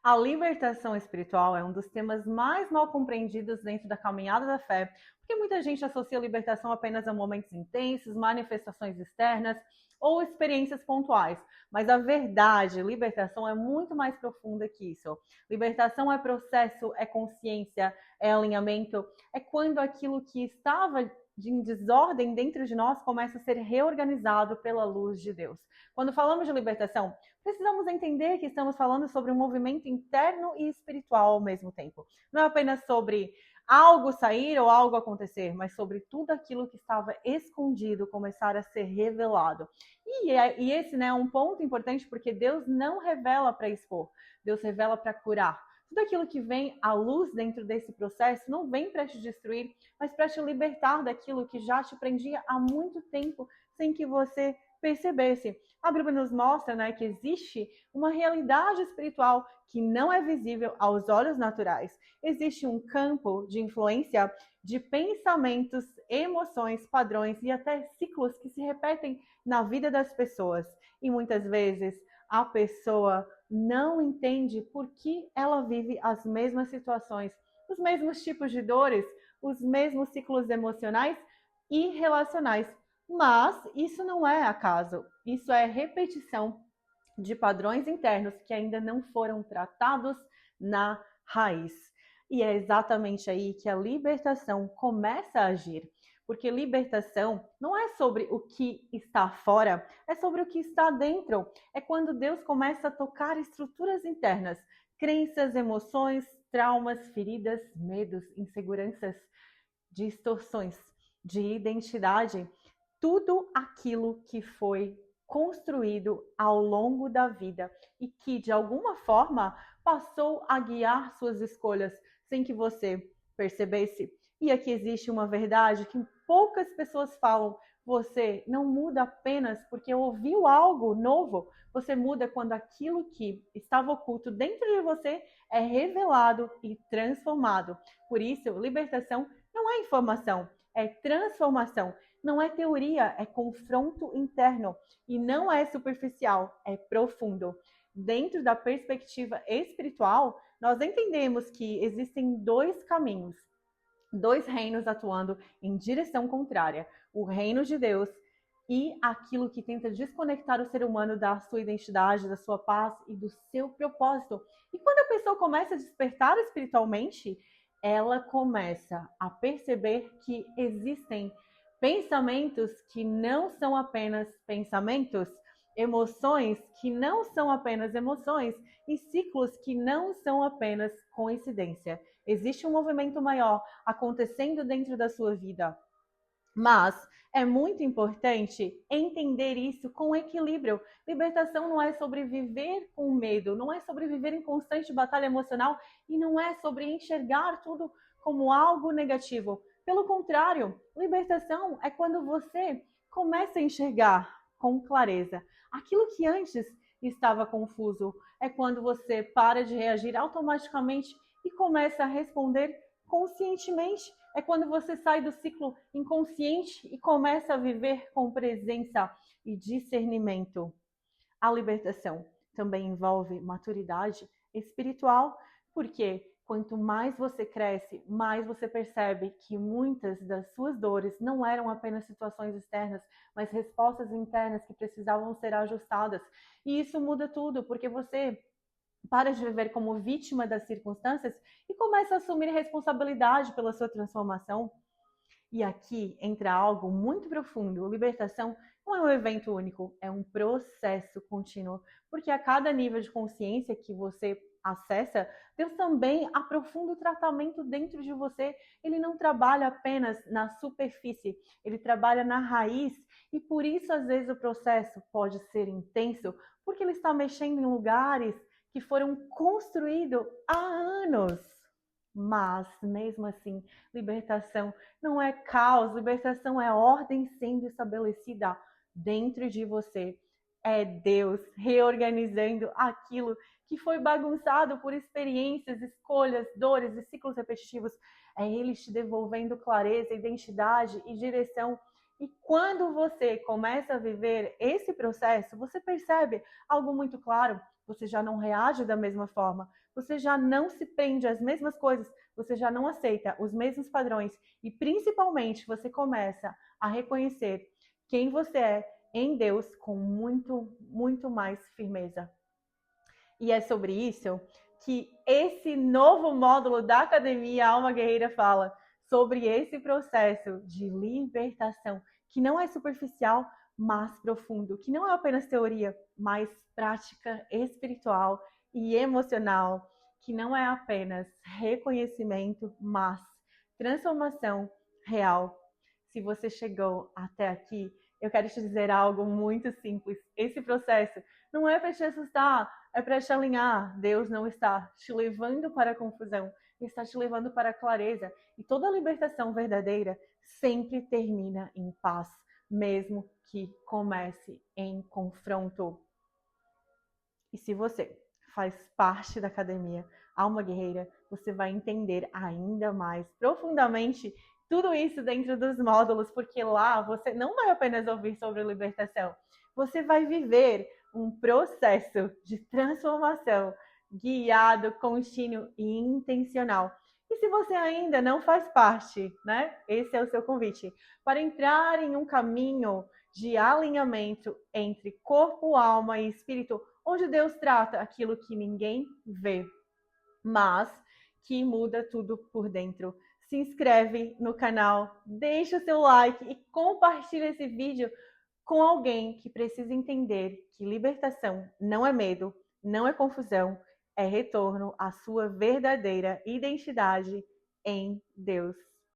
A libertação espiritual é um dos temas mais mal compreendidos dentro da caminhada da fé, porque muita gente associa a libertação apenas a momentos intensos, manifestações externas ou experiências pontuais. Mas a verdade, libertação é muito mais profunda que isso. Libertação é processo, é consciência, é alinhamento, é quando aquilo que estava em desordem dentro de nós começa a ser reorganizado pela luz de Deus. Quando falamos de libertação, precisamos entender que estamos falando sobre um movimento interno e espiritual ao mesmo tempo. Não é apenas sobre algo sair ou algo acontecer, mas sobre tudo aquilo que estava escondido começar a ser revelado. E esse, né, é um ponto importante, porque Deus não revela para expor, Deus revela para curar. Tudo aquilo que vem à luz dentro desse processo não vem para te destruir, mas para te libertar daquilo que já te prendia há muito tempo sem que você percebesse. A Bíblia nos mostra, né, que existe uma realidade espiritual que não é visível aos olhos naturais. Existe um campo de influência de pensamentos, emoções, padrões e até ciclos que se repetem na vida das pessoas. E muitas vezes a pessoa não entende por que ela vive as mesmas situações, os mesmos tipos de dores, os mesmos ciclos emocionais e relacionais. Mas isso não é acaso, isso é repetição de padrões internos que ainda não foram tratados na raiz. E é exatamente aí que a libertação começa a agir. Porque libertação não é sobre o que está fora, é sobre o que está dentro. É quando Deus começa a tocar estruturas internas, crenças, emoções, traumas, feridas, medos, inseguranças, distorções de identidade, tudo aquilo que foi construído ao longo da vida e que, de alguma forma, passou a guiar suas escolhas sem que você percebesse. E aqui existe uma verdade que poucas pessoas falam. Você não muda apenas porque ouviu algo novo. Você muda quando aquilo que estava oculto dentro de você é revelado e transformado. Por isso, libertação não é informação, é transformação. Não é teoria, é confronto interno. E não é superficial, é profundo. Dentro da perspectiva espiritual, nós entendemos que existem dois caminhos, dois reinos atuando em direção contrária: o reino de Deus e aquilo que tenta desconectar o ser humano da sua identidade, da sua paz e do seu propósito. E quando a pessoa começa a despertar espiritualmente, ela começa a perceber que existem pensamentos que não são apenas pensamentos, emoções que não são apenas emoções e ciclos que não são apenas coincidência. Existe um movimento maior acontecendo dentro da sua vida. Mas é muito importante entender isso com equilíbrio. Libertação não é sobre viver com medo, não é sobre viver em constante batalha emocional e não é sobre enxergar tudo como algo negativo. Pelo contrário, libertação é quando você começa a enxergar com clareza aquilo que antes estava confuso. É quando você para de reagir automaticamente e começa a responder conscientemente. É quando você sai do ciclo inconsciente e começa a viver com presença e discernimento. A libertação também envolve maturidade espiritual, porque quanto mais você cresce, mais você percebe que muitas das suas dores não eram apenas situações externas, mas respostas internas que precisavam ser ajustadas. E isso muda tudo, porque você para de viver como vítima das circunstâncias e começa a assumir responsabilidade pela sua transformação. E aqui entra algo muito profundo. Libertação não é um evento único, é um processo contínuo, porque a cada nível de consciência que você acessa, Deus também aprofunda o tratamento dentro de você. Ele não trabalha apenas na superfície, ele trabalha na raiz, e por isso às vezes o processo pode ser intenso, porque ele está mexendo em lugares que foram construídos há anos. Mas, mesmo assim, libertação não é caos, libertação é ordem sendo estabelecida dentro de você. É Deus reorganizando aquilo que foi bagunçado por experiências, escolhas, dores e ciclos repetitivos. É Ele te devolvendo clareza, identidade e direção. E quando você começa a viver esse processo, você percebe algo muito claro. você já não reage da mesma forma, você já não se prende às mesmas coisas, você já não aceita os mesmos padrões e principalmente você começa a reconhecer quem você é em Deus com muito, muito mais firmeza. E é sobre isso que esse novo módulo da Academia Alma Guerreira fala, sobre esse processo de libertação, que não é superficial, mas profundo, que não é apenas teoria, mas prática espiritual e emocional, que não é apenas reconhecimento, mas transformação real. Se você chegou até aqui, eu quero te dizer algo muito simples. Esse processo não é para te assustar, é para te alinhar. Deus não está te levando para a confusão, está te levando para a clareza. E toda libertação verdadeira sempre termina em paz, mesmo que comece em confronto. E se você faz parte da Academia Alma Guerreira, você vai entender ainda mais profundamente tudo isso dentro dos módulos, porque lá você não vai apenas ouvir sobre libertação, você vai viver um processo de transformação guiado, contínuo e intencional. E se você ainda não faz parte, né? Esse é o seu convite para entrar em um caminho de alinhamento entre corpo, alma e espírito, onde Deus trata aquilo que ninguém vê, mas que muda tudo por dentro. Se inscreve no canal, deixa o seu like e compartilha esse vídeo com alguém que precisa entender que libertação não é medo, não é confusão, é retorno à sua verdadeira identidade em Deus.